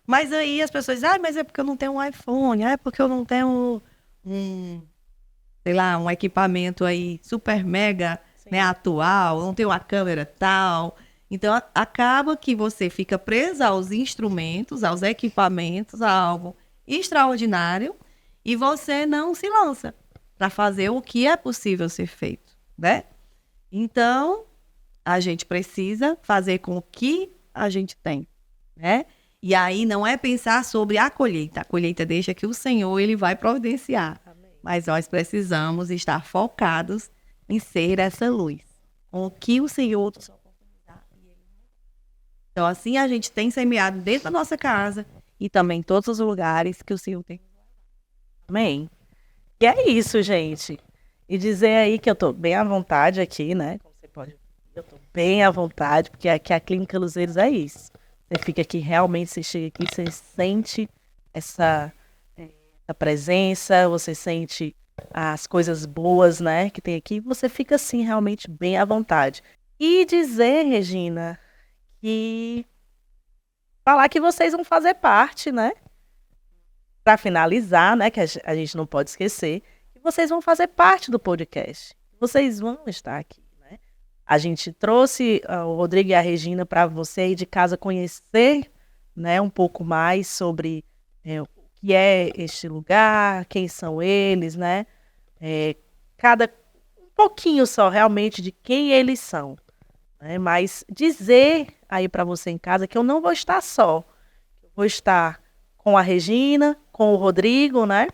Mas aí as pessoas dizem, mas é porque eu não tenho um iPhone, é porque eu não tenho sei lá, um equipamento aí super mega, né, atual, não tenho uma câmera tal. Então, acaba que você fica presa aos instrumentos, aos equipamentos, a algo extraordinário, e você não se lança para fazer o que é possível ser feito, né? Então, a gente precisa fazer com o que a gente tem, né? E aí não é pensar sobre a colheita deixa que o Senhor ele vai providenciar. Amém. Mas nós precisamos estar focados em ser essa luz, com o que o Senhor nos oportunizar. Então, assim a gente tem semeado dentro da nossa casa e também em todos os lugares que o Senhor tem. Amém. E é isso, gente. E dizer aí que eu tô bem à vontade aqui, né? Como você pode ver, eu tô bem à vontade, porque aqui a Clínica Luzeiros é isso. Você fica aqui, realmente, você chega aqui, você sente essa presença, você sente as coisas boas, né, que tem aqui, você fica, assim, realmente bem à vontade. E dizer, Regina, que falar que vocês vão fazer parte, né? Para finalizar, né, que a gente não pode esquecer, que vocês vão fazer parte do podcast. Vocês vão estar aqui, né? A gente trouxe o Rodrigo e a Regina para você aí de casa conhecer, né, um pouco mais sobre o que é este lugar, quem são eles, né? Um pouquinho só realmente de quem eles são, né? Mas dizer aí para você em casa que eu não vou estar só, eu vou estar com a Regina, com o Rodrigo, né?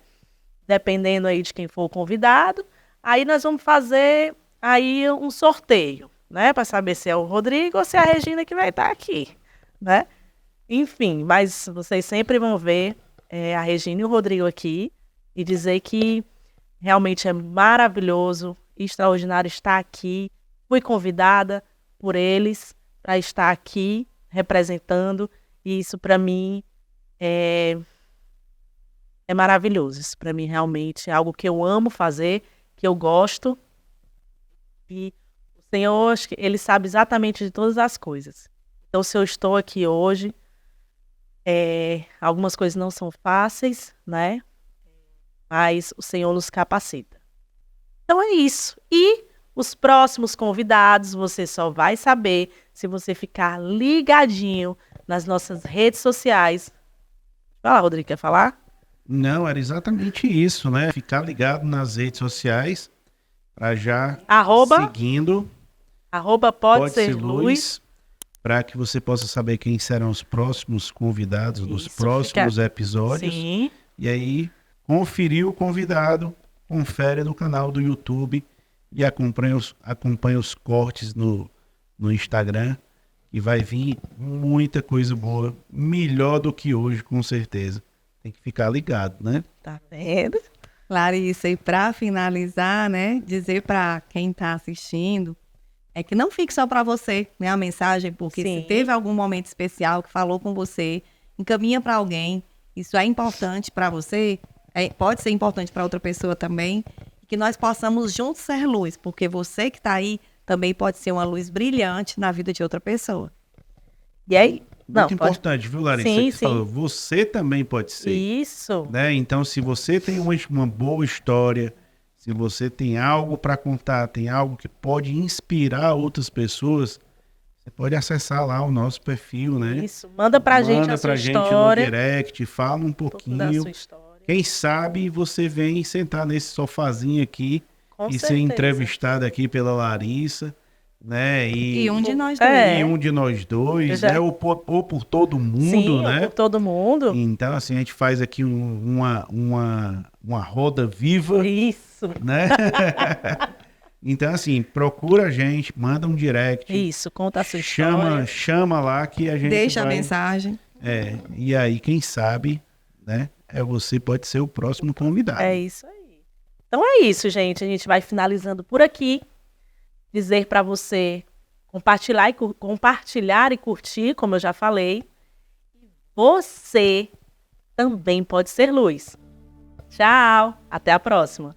Dependendo aí de quem for o convidado. Aí nós vamos fazer aí um sorteio, né? Para saber se é o Rodrigo ou se é a Regina que vai estar aqui, né? Enfim, mas vocês sempre vão ver a Regina e o Rodrigo aqui e dizer que realmente é maravilhoso, extraordinário estar aqui. Fui convidada por eles para estar aqui representando e isso para mim é maravilhoso. Isso para mim realmente é algo que eu amo fazer, que eu gosto. E o Senhor, acho que Ele sabe exatamente de todas as coisas. Então, se eu estou aqui hoje, algumas coisas não são fáceis, né? Mas o Senhor nos capacita. Então é isso. E os próximos convidados, você só vai saber se você ficar ligadinho nas nossas redes sociais. Fala, Rodrigo, quer falar? Não, era exatamente isso, né? Ficar ligado nas redes sociais para já seguindo. Pode ser luz. Para que você possa saber quem serão os próximos convidados dos próximos episódios. Sim. E aí, conferir o convidado, confere no canal do YouTube e acompanha os cortes no Instagram. E vai vir muita coisa boa, melhor do que hoje, com certeza. Tem que ficar ligado, né? Tá vendo? Larissa, e para finalizar, né, dizer para quem está assistindo, que não fique só para você, né, a mensagem, porque Sim. se teve algum momento especial que falou com você, encaminha para alguém, isso é importante para você, pode ser importante para outra pessoa também, que nós possamos juntos ser luz, porque você que está aí também pode ser uma luz brilhante na vida de outra pessoa. E aí? Muito importante, viu, Larissa? Sim, Você falou, você também pode ser. Isso. Né? Então, se você tem uma boa história, se você tem algo para contar, tem algo que pode inspirar outras pessoas, você pode acessar lá o nosso perfil, né? Isso. Manda pra gente a sua história. No direct, fala um pouquinho. Da sua história. Quem sabe você vem sentar nesse sofazinho aqui Com e certeza. ser entrevistado aqui pela Larissa, né? E um de nós dois. E um de nós dois, né? Ou por todo mundo, sim, né? Ou por todo mundo. Então, assim, a gente faz aqui uma roda viva. Isso. Né? Então, assim, procura a gente, manda um direct. Isso, conta a sua história. Chama lá que a gente deixa a mensagem. E aí, quem sabe, né? Você pode ser o próximo convidado. É isso aí. Então é isso, gente. A gente vai finalizando por aqui. Dizer para você compartilhar e curtir, como eu já falei. Você também pode ser luz. Tchau. Até a próxima.